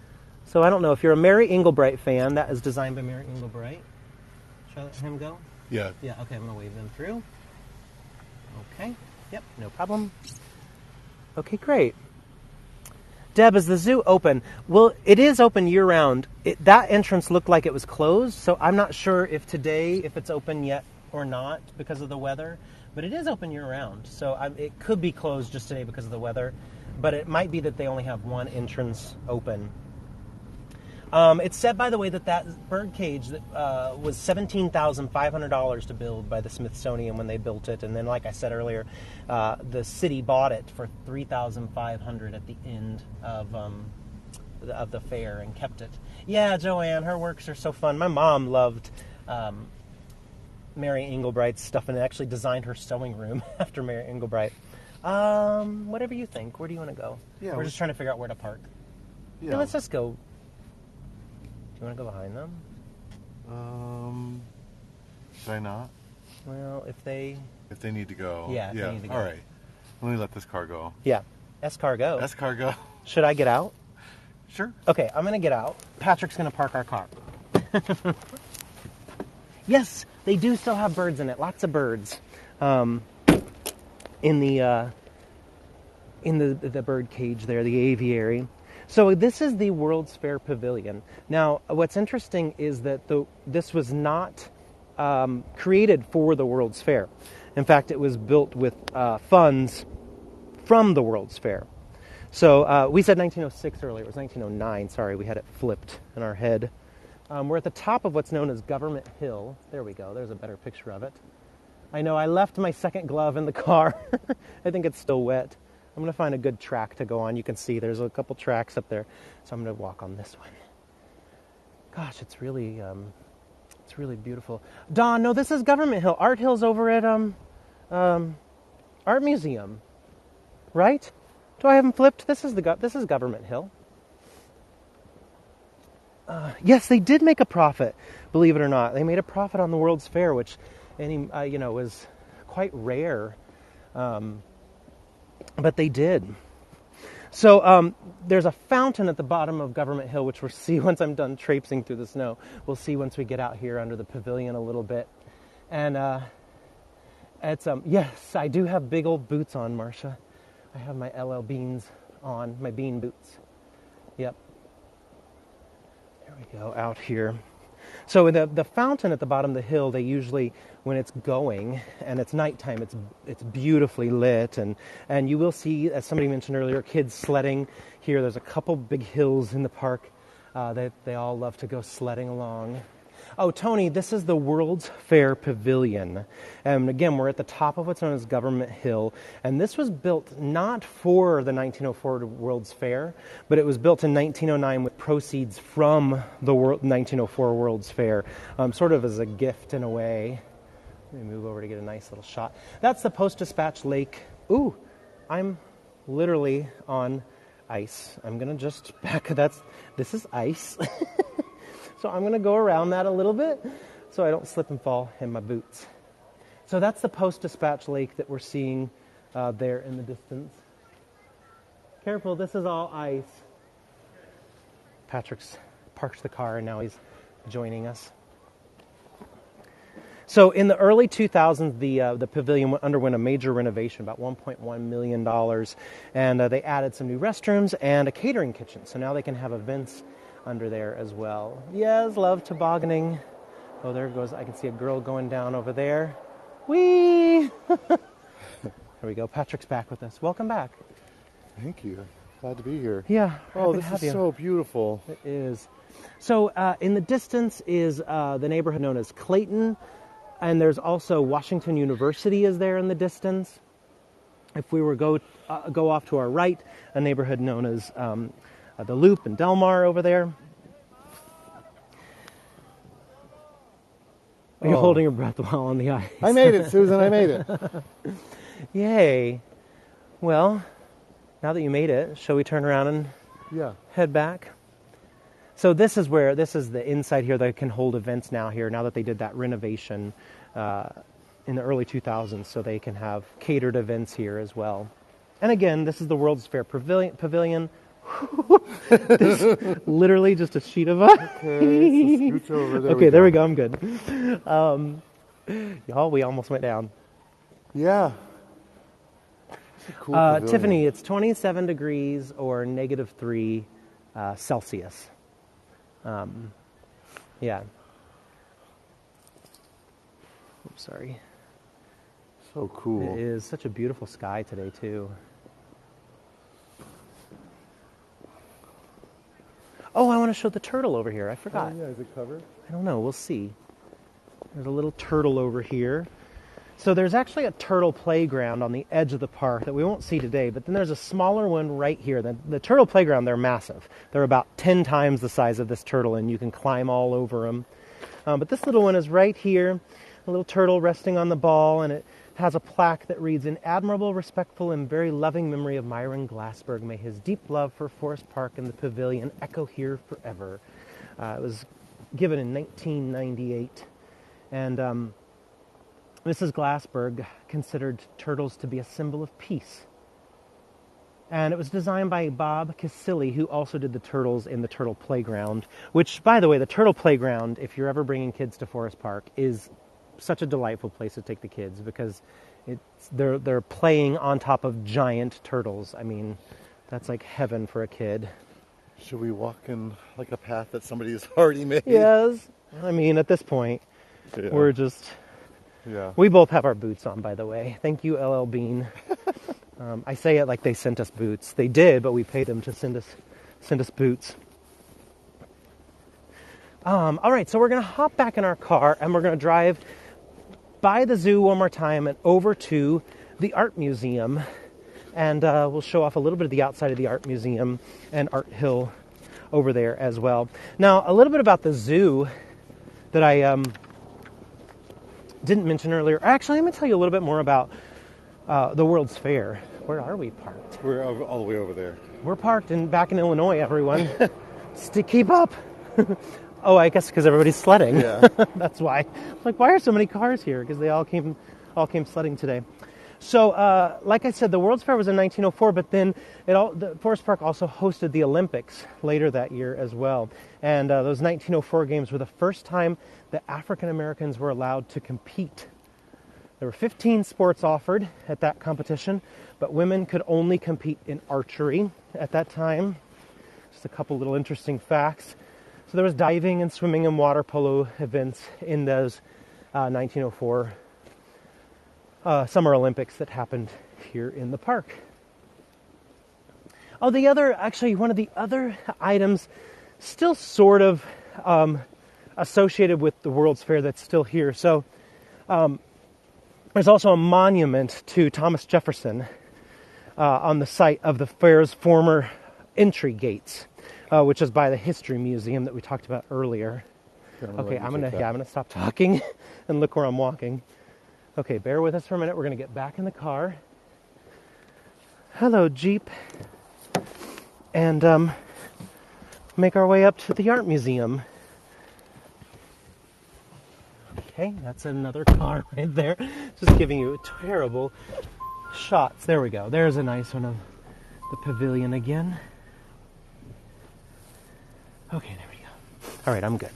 So I don't know if you're a Mary Englebright fan. That is designed by Mary Englebright. Should I let him go? Yeah. Yeah, okay, I'm going to wave them through. Okay, yep, no problem. Okay, great. Deb, is the zoo open? Well, it is open year-round. That entrance looked like it was closed, so I'm not sure if it's open yet or not because of the weather, but it is open year-round. So it could be closed just today because of the weather, but it might be that they only have one entrance open. It's said, by the way, that bird cage was $17,500 to build by the Smithsonian when they built it, and then, like I said earlier, the city bought it for $3,500 at the end of the fair and kept it. Yeah, Joanne, her works are so fun. My mom loved Mary Englebright's stuff and actually designed her sewing room after Mary Englebright. Whatever you think. Where do you want to go? Yeah, we're just trying to figure out where to park. Yeah. Let's just go. Do you want to go behind them? Should I not? Well, if they need to go. Yeah, if they need to go. All right. Let me let this car go. Yeah. Escargot. Escargot. Should I get out? Sure. Okay, I'm going to get out. Patrick's going to park our car. Yes, they do still have birds in it. Lots of birds. In the bird cage there, the aviary. So this is the World's Fair Pavilion. Now, what's interesting is that this was not created for the World's Fair. In fact, it was built with funds from the World's Fair. So we said 1906 earlier. It was 1909. Sorry, we had it flipped in our head. We're at the top of what's known as Government Hill. There we go. There's a better picture of it. I know I left my second glove in the car. I think it's still wet. I'm going to find a good track to go on. You can see there's a couple tracks up there. So I'm going to walk on this one. Gosh, it's really beautiful. Dawn, no, this is Government Hill. Art Hill's over at Art Museum, right? Do I have them flipped? This is Government Hill. Yes, they did make a profit, believe it or not. They made a profit on the World's Fair, which was quite rare. But they did. So there's a fountain at the bottom of Government Hill, which we'll see once I'm done traipsing through the snow. We'll see once we get out here under the pavilion a little bit. And it's yes, I do have big old boots on, Marcia. I have my LL Beans on, my bean boots. Yep. There we go, out here. So the fountain at the bottom of the hill, they usually, when it's going and it's nighttime, it's beautifully lit, and you will see, as somebody mentioned earlier, kids sledding here. There's a couple big hills in the park that they all love to go sledding along. Oh, Tony, this is the World's Fair Pavilion. And again, we're at the top of what's known as Government Hill. And this was built not for the 1904 World's Fair, but it was built in 1909 with proceeds from the 1904 World's Fair, sort of as a gift in a way. Let me move over to get a nice little shot. That's the Post-Dispatch Lake. Ooh, I'm literally on ice. I'm going to just back. This is ice. So I'm going to go around that a little bit so I don't slip and fall in my boots. So that's the Post-Dispatch Lake that we're seeing there in the distance. Careful, this is all ice. Patrick's parked the car and now he's joining us. So in the early 2000s, the pavilion underwent a major renovation, about $1.1 million, and they added some new restrooms and a catering kitchen. So now they can have events under there as well. Yes, love tobogganing. Oh, there goes, I can see a girl going down over there. Whee! There we go. Patrick's back with us. Welcome back. Thank you. Glad to be here. Yeah. Oh, happy to this have is you. so beautiful. It is. So in the distance is the neighborhood known as Clayton, and there's also Washington University is there in the distance. If we were go off to our right, a neighborhood known as the Loop and Del Mar over there. Are you holding your breath while on the ice? I made it, Susan. I made it. Yay. Well, now that you made it, shall we turn around and Yeah. head back? So this is the inside here that can hold events now that they did that renovation in the early 2000s, so they can have catered events here as well. And again, this is the World's Fair Pavilion. This is literally just a sheet of ice. Okay, so scooch over. There we go. I'm good. Y'all, we almost went down. Yeah. It's a cool pavilion. Tiffany, it's 27 degrees or -3 Celsius. Yeah. Oops, sorry. So cool. It is such a beautiful sky today, too. Oh, I want to show the turtle over here. I forgot. Oh, yeah, is it covered? I don't know. We'll see. There's a little turtle over here. So there's actually a turtle playground on the edge of the park that we won't see today, but then there's a smaller one right here. The turtle playground, they're massive. They're about 10 times the size of this turtle, and you can climb all over them. But this little one is right here, a little turtle resting on the ball, and it has a plaque that reads, "In admirable, respectful, and very loving memory of Myron Glassberg, may his deep love for Forest Park and the pavilion echo here forever." It was given in 1998, and Mrs. Glassberg considered turtles to be a symbol of peace. And it was designed by Bob Casilli, who also did the turtles in the Turtle Playground, which, by the way, the Turtle Playground, if you're ever bringing kids to Forest Park, is such a delightful place to take the kids because they're playing on top of giant turtles. I mean, that's like heaven for a kid. Should we walk in like a path that somebody has already made? Yes. I mean, at this point, Yeah. we're just... Yeah. We both have our boots on, by the way. Thank you, LL Bean. I say it like they sent us boots. They did, but we paid them to send us boots. All right, so we're going to hop back in our car, and we're going to drive by the zoo one more time and over to the art museum. And we'll show off a little bit of the outside of the art museum and Art Hill over there as well. Now, a little bit about the zoo that I didn't mention earlier. Actually, let me tell you a little bit more about the World's Fair. Where are we parked? We're all the way over there. We're parked back in Illinois, everyone. Just to keep up. Oh, I guess because everybody's sledding. Yeah. That's why. Like, why are so many cars here? Because they all came sledding today. So, like I said, the World's Fair was in 1904, but then the Forest Park also hosted the Olympics later that year as well. And those 1904 games were the first time that African Americans were allowed to compete. There were 15 sports offered at that competition, but women could only compete in archery at that time. Just a couple little interesting facts. So there was diving and swimming and water polo events in those 1904 Summer Olympics that happened here in the park. Oh, one of the other items still sort of associated with the World's Fair that's still here. So there's also a monument to Thomas Jefferson on the site of the fair's former entry gates, which is by the History Museum that we talked about earlier. Okay, I'm gonna stop talking and look where I'm walking. Okay, bear with us for a minute. We're gonna get back in the car. Hello, Jeep. And make our way up to the art museum. Okay, that's another car right there. Just giving you terrible shots. There we go. There's a nice one of the pavilion again. Okay, there we go. All right, I'm good.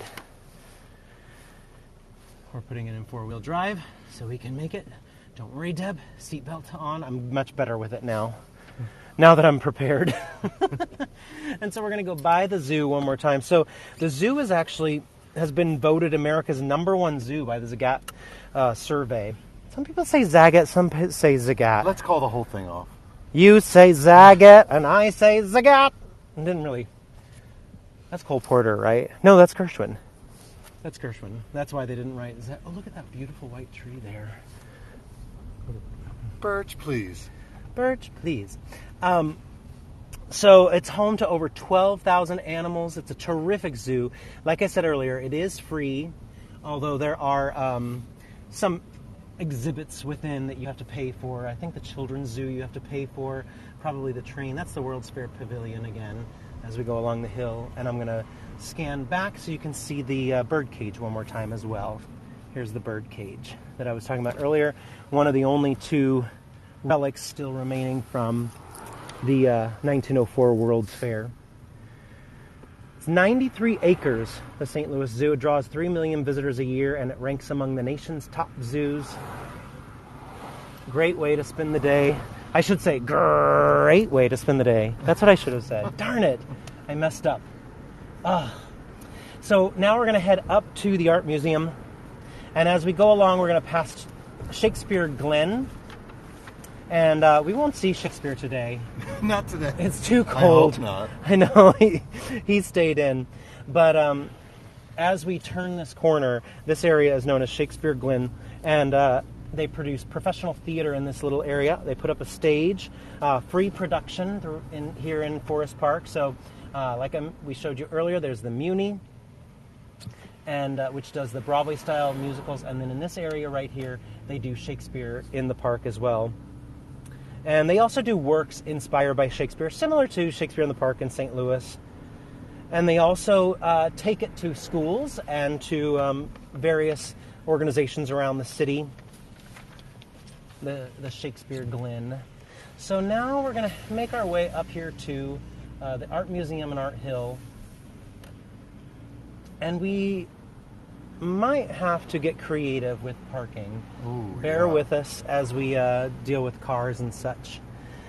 We're putting it in 4-wheel drive so we can make it. Don't worry, Deb. Seatbelt on. I'm much better with it now. now that I'm prepared. And so we're going to go by the zoo one more time. So the zoo has been voted America's #1 zoo by the Zagat survey. Some people say Zagat, some say Zagat. Let's call the whole thing off. You say Zagat, and I say Zagat. Didn't really. That's Cole Porter, right? No, that's Gershwin. That's Gershwin. That's why they didn't write. Oh, look at that beautiful white tree there. Birch, please. Birch, please. So it's home to over 12,000 animals. It's a terrific zoo. Like I said earlier, it is free, although there are some exhibits within that you have to pay for. I think the children's zoo you have to pay for, probably the train. That's the World's Fair Pavilion again as we go along the hill. And I'm going to scan back so you can see the bird cage one more time as well. Here's the bird cage that I was talking about earlier. One of the only 2 relics still remaining from the 1904 World's Fair. It's 93 acres, the St. Louis Zoo. It draws 3 million visitors a year, and it ranks among the nation's top zoos. Great way to spend the day. I should say, great way to spend the day. That's what I should have said. Darn it. I messed up. So now we're going to head up to the Art Museum. And as we go along, we're going to pass Shakespeare Glen. And we won't see Shakespeare today. Not today. It's too cold. I hope not. I know. He stayed in. But as we turn this corner, this area is known as Shakespeare Glen. And they produce professional theater in this little area. They put up a stage, free production here in Forest Park. So like we showed you earlier, there's the Muni, and which does the Broadway-style musicals. And then in this area right here, they do Shakespeare in the park as well. And they also do works inspired by Shakespeare, similar to Shakespeare in the Park in St. Louis. And they also take it to schools and to various organizations around the city, the Shakespeare Glen. So now we're going to make our way up here to the Art Museum and Art Hill. And we might have to get creative with parking. Ooh, Bear yeah. with us as we deal with cars and such.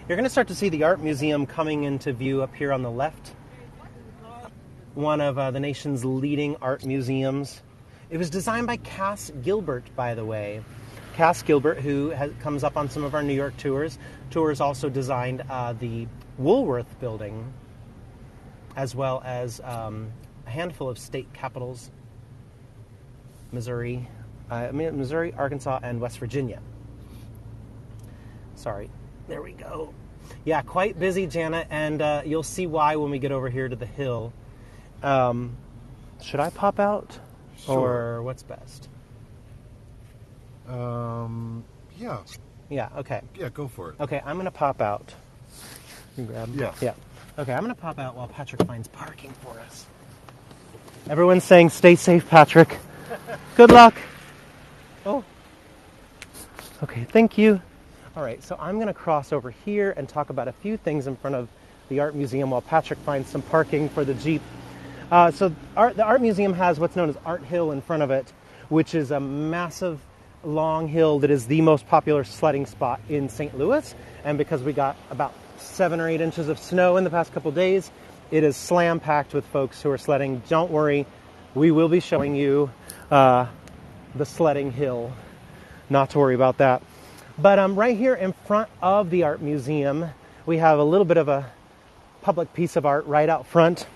You're going to start to see the Art Museum coming into view up here on the left. One of the nation's leading art museums. It was designed by Cass Gilbert, by the way. Cass Gilbert, who comes up on some of our New York tours. Tours also designed the Woolworth building, as well as a handful of state capitals. Missouri, Arkansas, and West Virginia. Sorry, there we go. Yeah, quite busy, Jana, and you'll see why when we get over here to the hill. Should I pop out? Sure. Or what's best? Yeah. Yeah, okay. Yeah, go for it. Okay, I'm going to pop out. You grab? Yeah. Yeah. Okay, I'm going to pop out while Patrick finds parking for us. Everyone's saying stay safe, Patrick. Good luck. Oh. Okay, thank you. All right, so I'm going to cross over here and talk about a few things in front of the Art Museum while Patrick finds some parking for the Jeep. The Art Museum has what's known as Art Hill in front of it, which is a massive, long hill that is the most popular sledding spot in St. Louis. And because we got about 7 or 8 inches of snow in the past couple days, it is slam-packed with folks who are sledding. Don't worry, we will be showing you the sledding hill. Not to worry about that. But right here in front of the Art Museum, we have a little bit of a public piece of art right out front.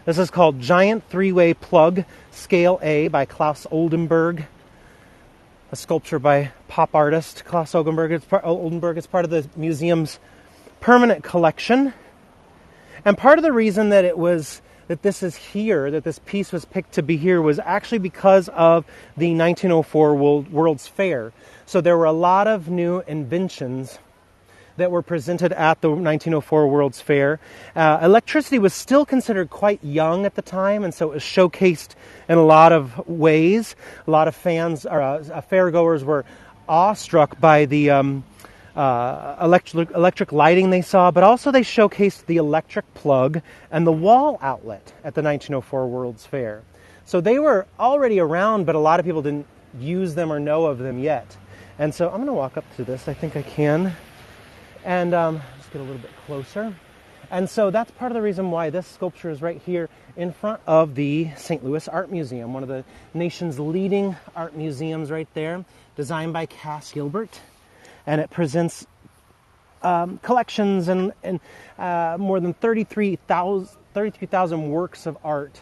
This is called Giant Three-Way Plug, Scale A by Klaus Oldenburg. A sculpture by pop artist Klaus Oldenburg. It's part of the museum's permanent collection. And part of the reason that this piece was picked to be here was actually because of the 1904 World's Fair. So there were a lot of new inventions that were presented at the 1904 World's Fair. Electricity was still considered quite young at the time, and so it was showcased in a lot of ways. A lot of fans, fairgoers were awestruck by the electric lighting they saw, but also they showcased the electric plug and the wall outlet at the 1904 World's Fair. So they were already around, but a lot of people didn't use them or know of them yet. And so I'm going to walk up to this. I think I can. And Let's get a little bit closer. And so that's part of the reason why this sculpture is right here in front of the St. Louis Art Museum, one of the nation's leading art museums right there, designed by Cass Gilbert. And it presents collections and more than 33,000 works of art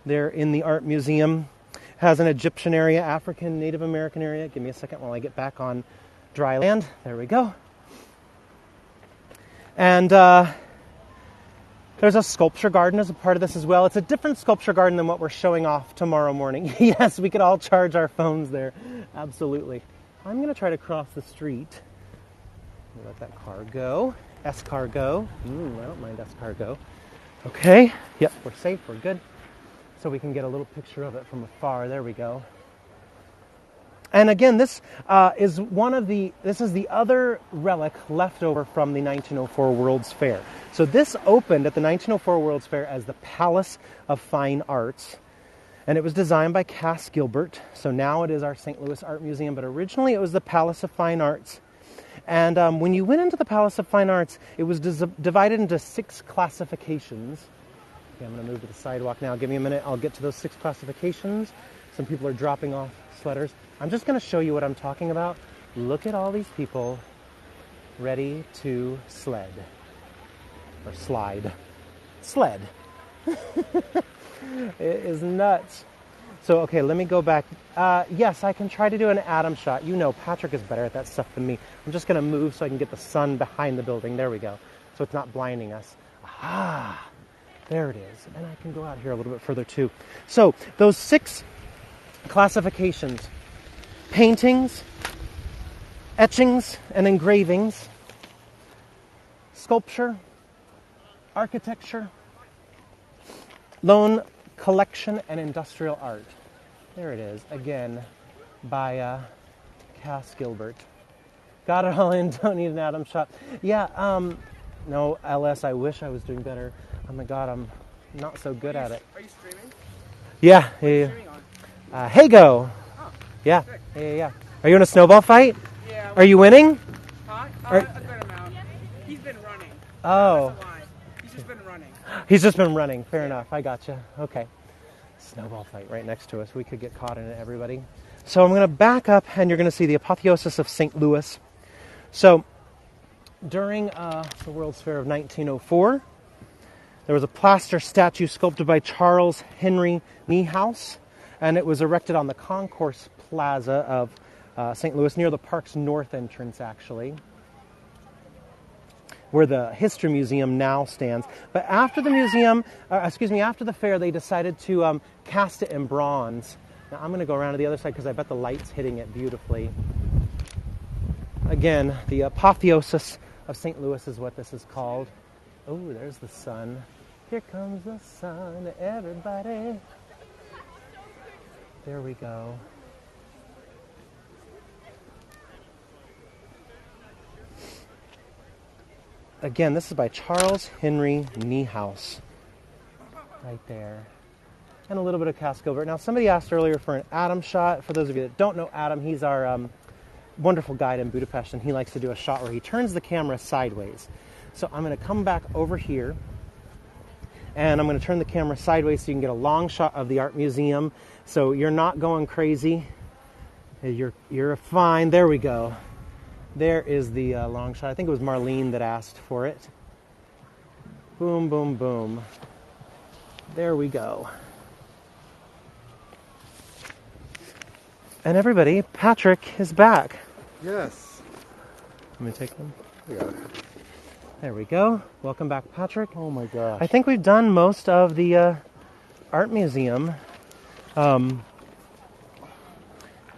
there in the art museum. Has an Egyptian area, African, Native American area. Give me a second while I get back on dry land. There we go. And there's a sculpture garden as a part of this as well. It's a different sculpture garden than what we're showing off tomorrow morning. Yes, we could all charge our phones there. Absolutely. I'm going to try to cross the street. Let that car go. S-car-go. I don't mind S-car-go. Okay. Yep, we're safe. We're good. So we can get a little picture of it from afar. There we go. And again, this is the other relic left over from the 1904 World's Fair. So this opened at the 1904 World's Fair as the Palace of Fine Arts. And it was designed by Cass Gilbert. So now it is our St. Louis Art Museum. But originally it was the Palace of Fine Arts. And when you went into the Palace of Fine Arts, it was divided into 6 classifications. Okay, I'm going to move to the sidewalk now. Give me a minute. I'll get to those 6 classifications. Some people are dropping off sledders. I'm just going to show you what I'm talking about. Look at all these people ready to sled. Or slide. Sled. It is nuts. So, okay, let me go back. Yes, I can try to do an atom shot. You know, Patrick is better at that stuff than me. I'm just going to move so I can get the sun behind the building. There we go. So it's not blinding us. Aha! There it is. And I can go out here a little bit further too. So those 6 classifications: paintings, etchings and engravings, sculpture, architecture, loan collection, and industrial art. There it is, again, by Cass Gilbert. Got it all in, don't need an atom shot. Yeah, no, LS, I wish I was doing better. Oh my God, I'm not so good at it. Are you streaming? Yeah. What are you streaming on? Heygo. Oh, Yeah. sick. Yeah. Are you in a snowball fight? Yeah. Are you winning? Huh? Are- A good amount. He's been running. Oh. That's a lie. He's just been running. He's just been running. Fair enough. I gotcha. Okay. Snowball fight right next to us. We could get caught in it, everybody. So I'm going to back up, and you're going to see the apotheosis of St. Louis. So during the World's Fair of 1904, there was a plaster statue sculpted by Charles Henry Niehaus, and it was erected on the Concourse Plaza of St. Louis, near the park's north entrance, actually, where the History Museum now stands. But after the after the fair, they decided to cast it in bronze. Now I'm going to go around to the other side because I bet the light's hitting it beautifully. Again, the apotheosis of St. Louis is what this is called. Oh, there's the sun. Here comes the sun, everybody. There we go. Again, this is by Charles Henry Niehaus. Right there. And a little bit of Cass Gilbert. Now, somebody asked earlier for an Adam shot. For those of you that don't know Adam, he's our wonderful guide in Budapest, and he likes to do a shot where he turns the camera sideways. So I'm going to come back over here, and I'm going to turn the camera sideways so you can get a long shot of the art museum. So you're not going crazy. You're fine. There we go. There is the long shot. I think it was Marlene that asked for it. Boom, boom, boom. There we go. And everybody, Patrick is back. Yes. Let me take them. Yeah. There we go. Welcome back, Patrick. Oh my gosh. I think we've done most of the art museum. Oh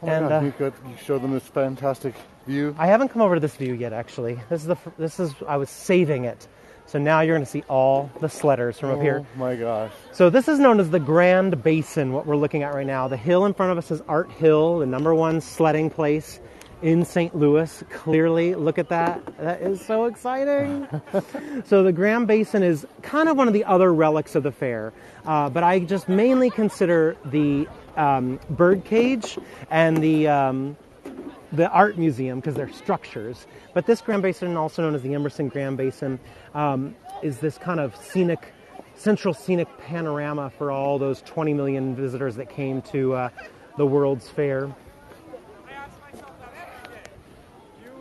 my gosh, you show them this fantastic view. I haven't come over to this view yet, actually. I was saving it. So now you're going to see all the sledders from up here. Oh my gosh. So this is known as the Grand Basin, what we're looking at right now. The hill in front of us is Art Hill, the #1 sledding place in St. Louis. Clearly, look at that. That is so exciting. So the Grand Basin is kind of one of the other relics of the fair. But I just mainly consider the bird cage and the the art museum because they're structures. But this Grand Basin, also known as the Emerson Grand Basin, is this kind of central scenic panorama for all those 20 million visitors that came to the World's Fair.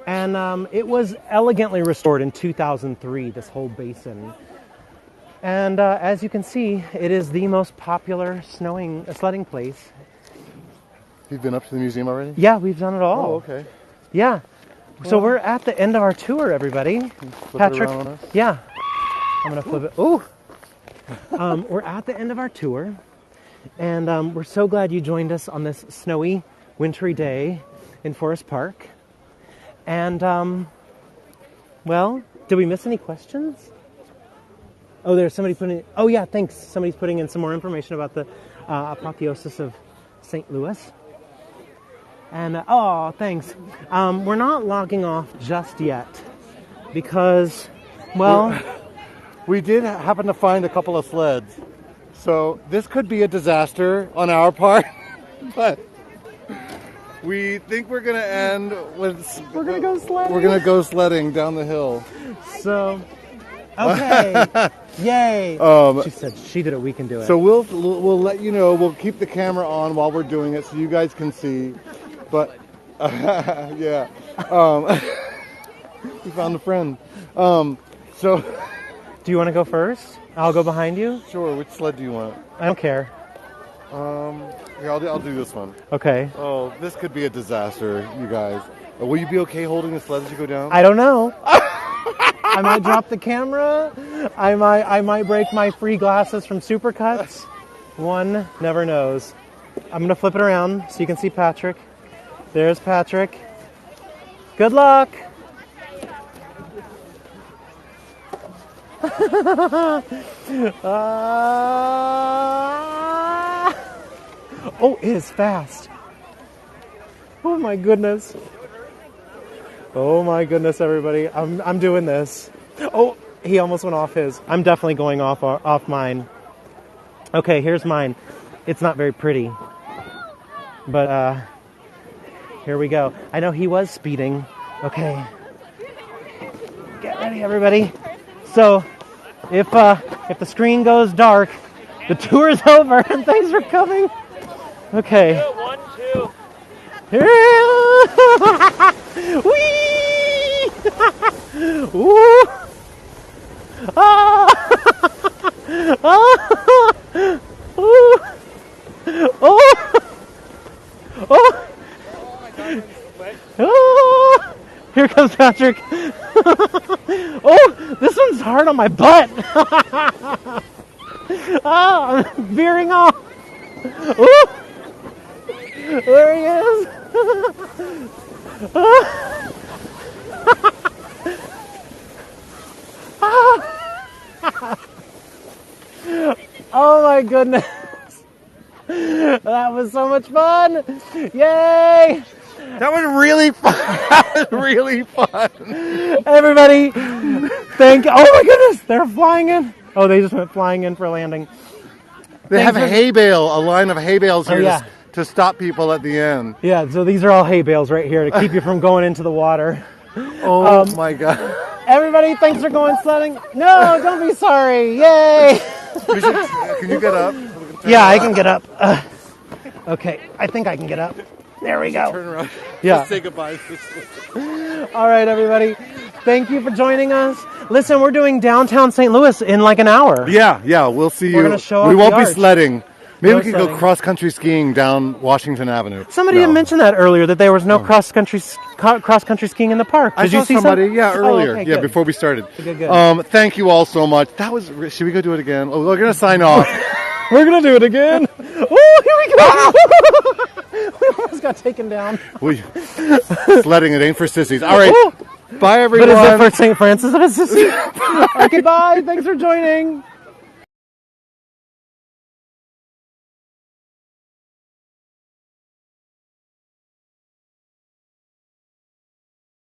And it was elegantly restored in 2003, this whole basin. And as you can see, it is the most popular sledding place. You've been up to the museum already? Yeah, we've done it all. Oh, okay. Yeah. So we're at the end of our tour, everybody. Flip Patrick, it around on us. yeah. I'm going to flip it. Ooh. We're at the end of our tour. And we're so glad you joined us on this snowy, wintry day in Forest Park. And, well, did we miss any questions? Oh, there's somebody putting... Oh, yeah, thanks. Somebody's putting in some more information about the apotheosis of St. Louis. And, oh, thanks. We're not logging off just yet because, well... We did happen to find a couple of sleds. So this could be a disaster on our part, but we think we're going to end with... We're going to go sledding. We're going to go sledding down the hill. So, okay. Yay. She said she did it, we can do it. So we'll let you know. We'll keep the camera on while we're doing it so you guys can see. But, yeah. We found a friend. So... Do you want to go first? I'll go behind you? Sure. Which sled do you want? I don't care. Here, I'll do this one. Okay. Oh, this could be a disaster, you guys. Will you be okay holding the sled as you go down? I don't know. I might drop the camera. I might break my free glasses from Supercuts. One never knows. I'm going to flip it around so you can see Patrick. There's Patrick. Good luck. Oh, it is fast. Oh my goodness. Oh my goodness, everybody. I'm doing this. Oh, he almost went off his. I'm definitely going off mine. Okay, here's mine. It's not very pretty. But here we go. I know he was speeding. Okay. Get ready, everybody. So, if the screen goes dark, the tour is over, and thanks for coming. Okay. 1, 2. Whee! Woo! Ah! Ah! Ooh! Oh! Oh! Oh! Here comes Patrick. Oh, this one's hard on my butt. Oh, I'm veering off. Ooh. There he is. Oh my goodness. That was so much fun. Yay. That was really fun. That was really fun. Everybody, thank you. Oh my goodness, they're flying in. Oh, they just went flying in for a landing. They have a hay bale, a line of hay bales here to stop people at the end. Yeah, so these are all hay bales right here to keep you from going into the water. Oh my God. Everybody, thanks for going sledding. No, don't be sorry. Yay. Can you get up? Yeah, I can get up. Okay, I think I can get up. There we go. Turn around. Yeah. Just say goodbye. All right, everybody. Thank you for joining us. Listen, we're doing downtown St. Louis in like an hour. Yeah, we'll see you. We're gonna show we off won't the be arch. sledding. Maybe No we could sledding. go cross-country skiing down Washington Avenue. Somebody had mentioned that earlier, that there was no cross-country skiing in the park. Did I you saw see somebody, some? yeah, earlier. Oh, okay, yeah, good. before we started. Good. Thank you all so much. That was... Should we go do it again? Oh, we're going to sign off. We're going to do it again. Oh, here we go. We almost got taken down. Sledding, it ain't for sissies. All right. Ooh. Bye, everyone. But is it for St. Francis of Assisi? Okay, bye. Thanks for joining.